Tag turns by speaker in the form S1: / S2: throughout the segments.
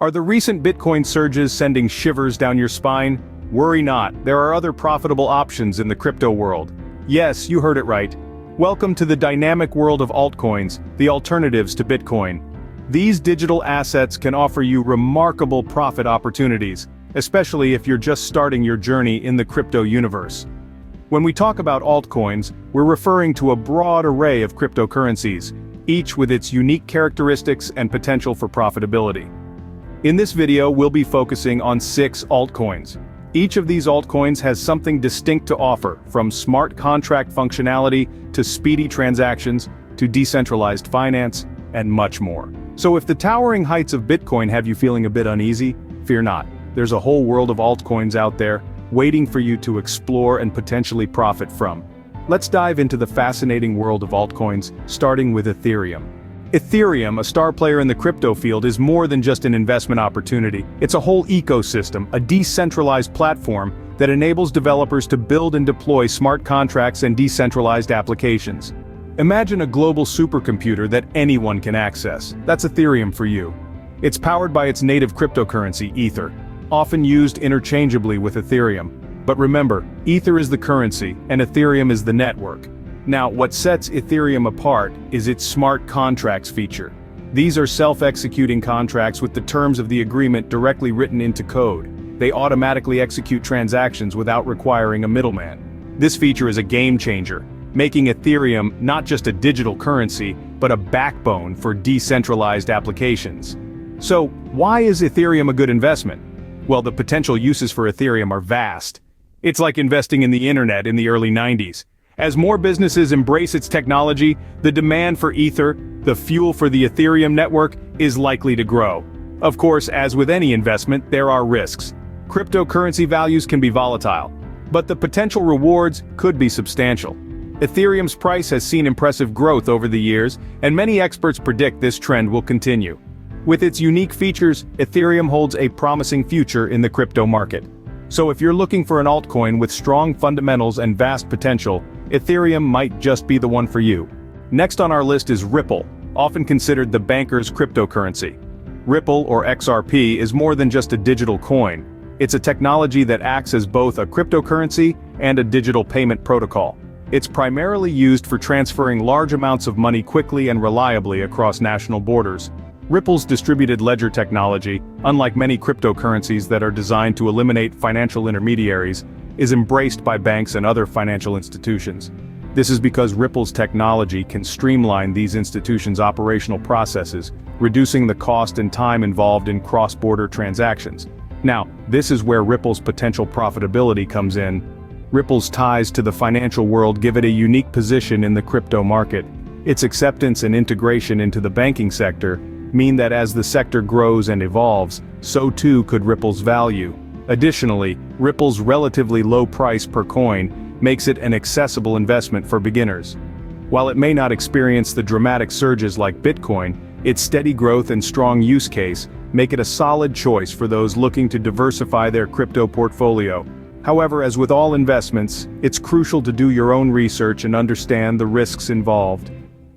S1: Are the recent Bitcoin surges sending shivers down your spine? Worry not, there are other profitable options in the crypto world. Yes, you heard it right. Welcome to the dynamic world of altcoins, the alternatives to Bitcoin. These digital assets can offer you remarkable profit opportunities, especially if you're just starting your journey in the crypto universe. When we talk about altcoins, we're referring to a broad array of cryptocurrencies, each with its unique characteristics and potential for profitability. In this video, we'll be focusing on 6 altcoins. Each of these altcoins has something distinct to offer, from smart contract functionality to speedy transactions to decentralized finance and much more. So if the towering heights of Bitcoin have you feeling a bit uneasy, fear not. There's a whole world of altcoins out there, waiting for you to explore and potentially profit from. Let's dive into the fascinating world of altcoins, starting with Ethereum. Ethereum, a star player in the crypto field, is more than just an investment opportunity. It's a whole ecosystem, a decentralized platform that enables developers to build and deploy smart contracts and decentralized applications. Imagine a global supercomputer that anyone can access. That's Ethereum for you. It's powered by its native cryptocurrency, Ether, often used interchangeably with Ethereum. But remember, Ether is the currency, and Ethereum is the network. Now, what sets Ethereum apart is its smart contracts feature. These are self-executing contracts with the terms of the agreement directly written into code. They automatically execute transactions without requiring a middleman. This feature is a game changer, making Ethereum not just a digital currency, but a backbone for decentralized applications. So, why is Ethereum a good investment? Well, the potential uses for Ethereum are vast. It's like investing in the internet in the early 90s. As more businesses embrace its technology, the demand for Ether, the fuel for the Ethereum network, is likely to grow. Of course, as with any investment, there are risks. Cryptocurrency values can be volatile, but the potential rewards could be substantial. Ethereum's price has seen impressive growth over the years, and many experts predict this trend will continue. With its unique features, Ethereum holds a promising future in the crypto market. So if you're looking for an altcoin with strong fundamentals and vast potential, Ethereum might just be the one for you. Next on our list is Ripple, often considered the banker's cryptocurrency. Ripple, or XRP, is more than just a digital coin. It's a technology that acts as both a cryptocurrency and a digital payment protocol. It's primarily used for transferring large amounts of money quickly and reliably across national borders. Ripple's distributed ledger technology, unlike many cryptocurrencies that are designed to eliminate financial intermediaries, is embraced by banks and other financial institutions. This is because Ripple's technology can streamline these institutions' operational processes, reducing the cost and time involved in cross-border transactions. Now, this is where Ripple's potential profitability comes in. Ripple's ties to the financial world give it a unique position in the crypto market. Its acceptance and integration into the banking sector mean that as the sector grows and evolves, so too could Ripple's value. Additionally, Ripple's relatively low price per coin makes it an accessible investment for beginners. While it may not experience the dramatic surges like Bitcoin, its steady growth and strong use case make it a solid choice for those looking to diversify their crypto portfolio. However, as with all investments, it's crucial to do your own research and understand the risks involved.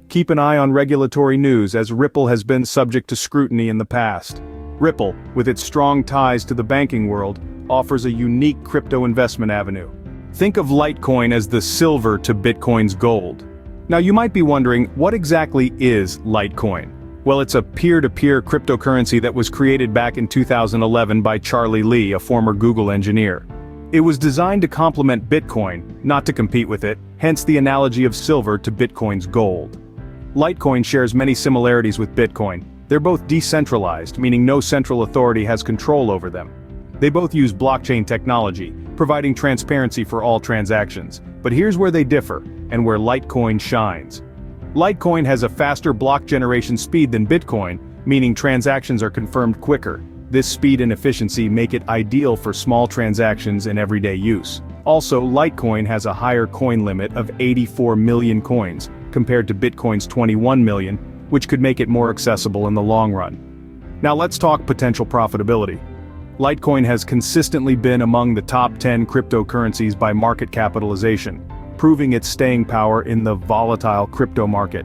S1: Keep an eye on regulatory news, as Ripple has been subject to scrutiny in the past. Ripple, with its strong ties to the banking world, offers a unique crypto investment avenue. Think of Litecoin as the silver to Bitcoin's gold. Now you might be wondering, what exactly is Litecoin? Well, it's a peer-to-peer cryptocurrency that was created back in 2011 by Charlie Lee, a former Google engineer. It was designed to complement Bitcoin, not to compete with it, hence the analogy of silver to Bitcoin's gold. Litecoin shares many similarities with Bitcoin. They're both decentralized, meaning no central authority has control over them. They both use blockchain technology, providing transparency for all transactions. But here's where they differ, and where Litecoin shines. Litecoin has a faster block generation speed than Bitcoin, meaning transactions are confirmed quicker. This speed and efficiency make it ideal for small transactions and everyday use. Also, Litecoin has a higher coin limit of 84 million coins, compared to Bitcoin's 21 million, which could make it more accessible in the long run. Now let's talk potential profitability. Litecoin has consistently been among the top 10 cryptocurrencies by market capitalization, proving its staying power in the volatile crypto market.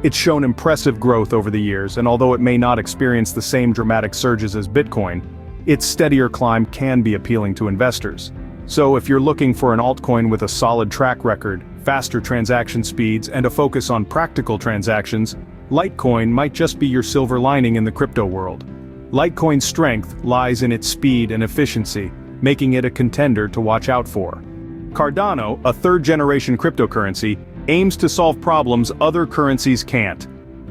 S1: It's shown impressive growth over the years, and although it may not experience the same dramatic surges as Bitcoin, its steadier climb can be appealing to investors. So if you're looking for an altcoin with a solid track record, faster transaction speeds, and a focus on practical transactions, Litecoin might just be your silver lining in the crypto world. Litecoin's strength lies in its speed and efficiency, making it a contender to watch out for. Cardano, a third-generation cryptocurrency, aims to solve problems other currencies can't.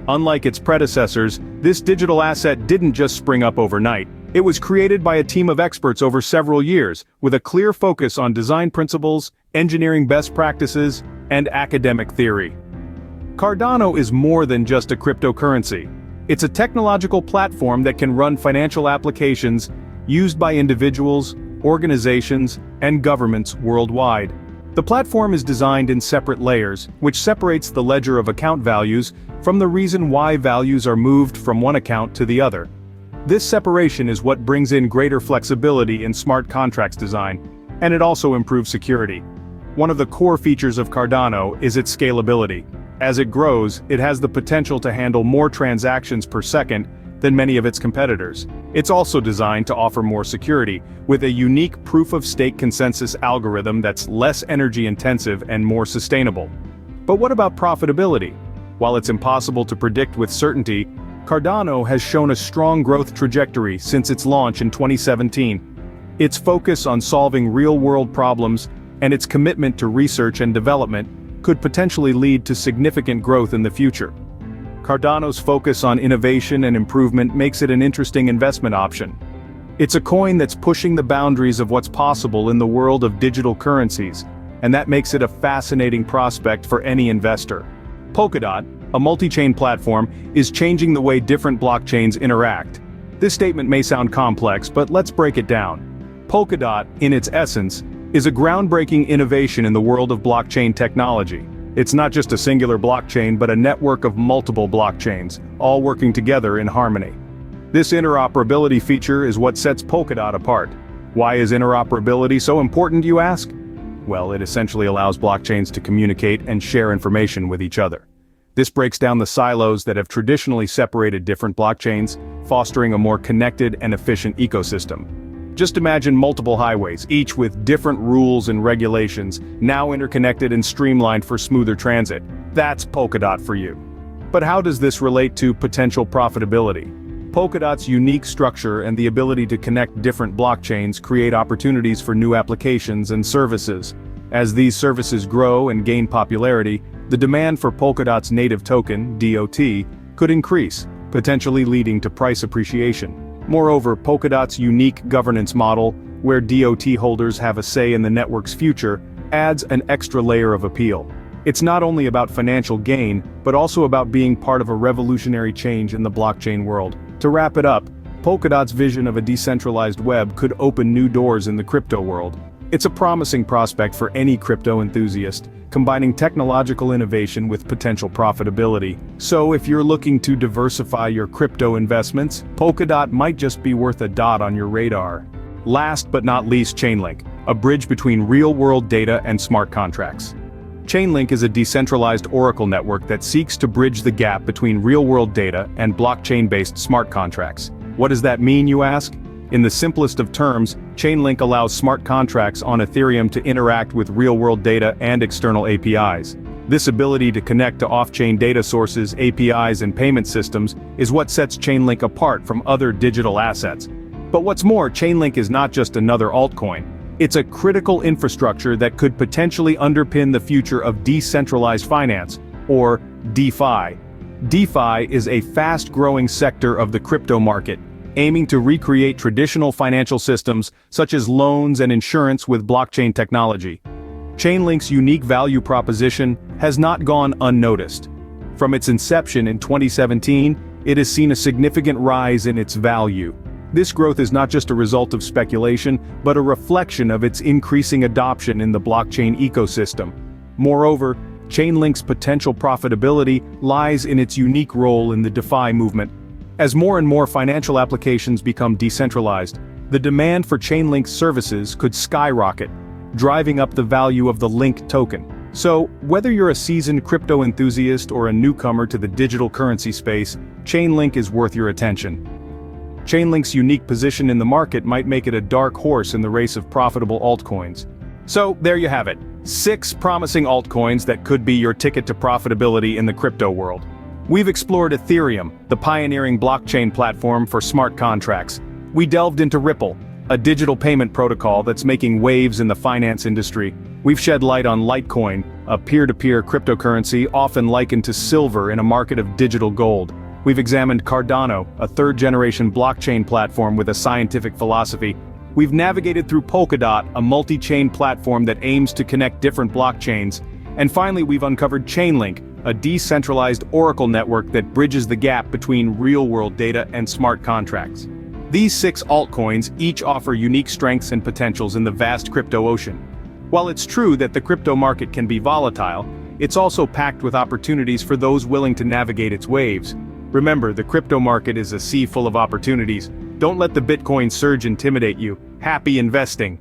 S1: Unlike its predecessors, this digital asset didn't just spring up overnight. It was created by a team of experts over several years, with a clear focus on design principles, engineering best practices, and academic theory. Cardano is more than just a cryptocurrency. It's a technological platform that can run financial applications used by individuals, organizations, and governments worldwide. The platform is designed in separate layers, which separates the ledger of account values from the reason why values are moved from one account to the other. This separation is what brings in greater flexibility in smart contracts design, and it also improves security. One of the core features of Cardano is its scalability. As it grows, it has the potential to handle more transactions per second than many of its competitors. It's also designed to offer more security, with a unique proof-of-stake consensus algorithm that's less energy-intensive and more sustainable. But what about profitability? While it's impossible to predict with certainty, Cardano has shown a strong growth trajectory since its launch in 2017. Its focus on solving real-world problems and its commitment to research and development could potentially lead to significant growth in the future. Cardano's focus on innovation and improvement makes it an interesting investment option. It's a coin that's pushing the boundaries of what's possible in the world of digital currencies, and that makes it a fascinating prospect for any investor. Polkadot, a multi-chain platform, is changing the way different blockchains interact. This statement may sound complex, but let's break it down. Polkadot, in its essence, is a groundbreaking innovation in the world of blockchain technology. It's not just a singular blockchain but a network of multiple blockchains, all working together in harmony. This interoperability feature is what sets Polkadot apart. Why is interoperability so important, you ask? Well, it essentially allows blockchains to communicate and share information with each other. This breaks down the silos that have traditionally separated different blockchains, fostering a more connected and efficient ecosystem. Just imagine multiple highways, each with different rules and regulations, now interconnected and streamlined for smoother transit. That's Polkadot for you. But how does this relate to potential profitability? Polkadot's unique structure and the ability to connect different blockchains create opportunities for new applications and services. As these services grow and gain popularity, the demand for Polkadot's native token, DOT, could increase, potentially leading to price appreciation. Moreover, Polkadot's unique governance model, where DOT holders have a say in the network's future, adds an extra layer of appeal. It's not only about financial gain, but also about being part of a revolutionary change in the blockchain world. To wrap it up, Polkadot's vision of a decentralized web could open new doors in the crypto world. It's a promising prospect for any crypto enthusiast, combining technological innovation with potential profitability. So if you're looking to diversify your crypto investments, Polkadot might just be worth a dot on your radar. Last but not least, Chainlink, a bridge between real-world data and smart contracts. Chainlink is a decentralized oracle network that seeks to bridge the gap between real-world data and blockchain-based smart contracts. What does that mean, you ask? In the simplest of terms, Chainlink allows smart contracts on Ethereum to interact with real-world data and external APIs. This ability to connect to off-chain data sources, APIs, and payment systems is what sets Chainlink apart from other digital assets. But what's more, Chainlink is not just another altcoin. It's a critical infrastructure that could potentially underpin the future of decentralized finance, or DeFi. DeFi is a fast-growing sector of the crypto market, aiming to recreate traditional financial systems such as loans and insurance with blockchain technology. Chainlink's unique value proposition has not gone unnoticed. From its inception in 2017, it has seen a significant rise in its value. This growth is not just a result of speculation, but a reflection of its increasing adoption in the blockchain ecosystem. Moreover, Chainlink's potential profitability lies in its unique role in the DeFi movement. As more and more financial applications become decentralized, the demand for Chainlink's services could skyrocket, driving up the value of the Link token. So, whether you're a seasoned crypto enthusiast or a newcomer to the digital currency space, Chainlink is worth your attention. Chainlink's unique position in the market might make it a dark horse in the race of profitable altcoins. So, there you have it. 6 promising altcoins that could be your ticket to profitability in the crypto world. We've explored Ethereum, the pioneering blockchain platform for smart contracts. We delved into Ripple, a digital payment protocol that's making waves in the finance industry. We've shed light on Litecoin, a peer-to-peer cryptocurrency often likened to silver in a market of digital gold. We've examined Cardano, a third-generation blockchain platform with a scientific philosophy. We've navigated through Polkadot, a multi-chain platform that aims to connect different blockchains. And finally, we've uncovered Chainlink, a decentralized oracle network that bridges the gap between real-world data and smart contracts. These 6 altcoins each offer unique strengths and potentials in the vast crypto ocean. While it's true that the crypto market can be volatile, it's also packed with opportunities for those willing to navigate its waves. Remember, the crypto market is a sea full of opportunities. Don't let the Bitcoin surge intimidate you. Happy investing!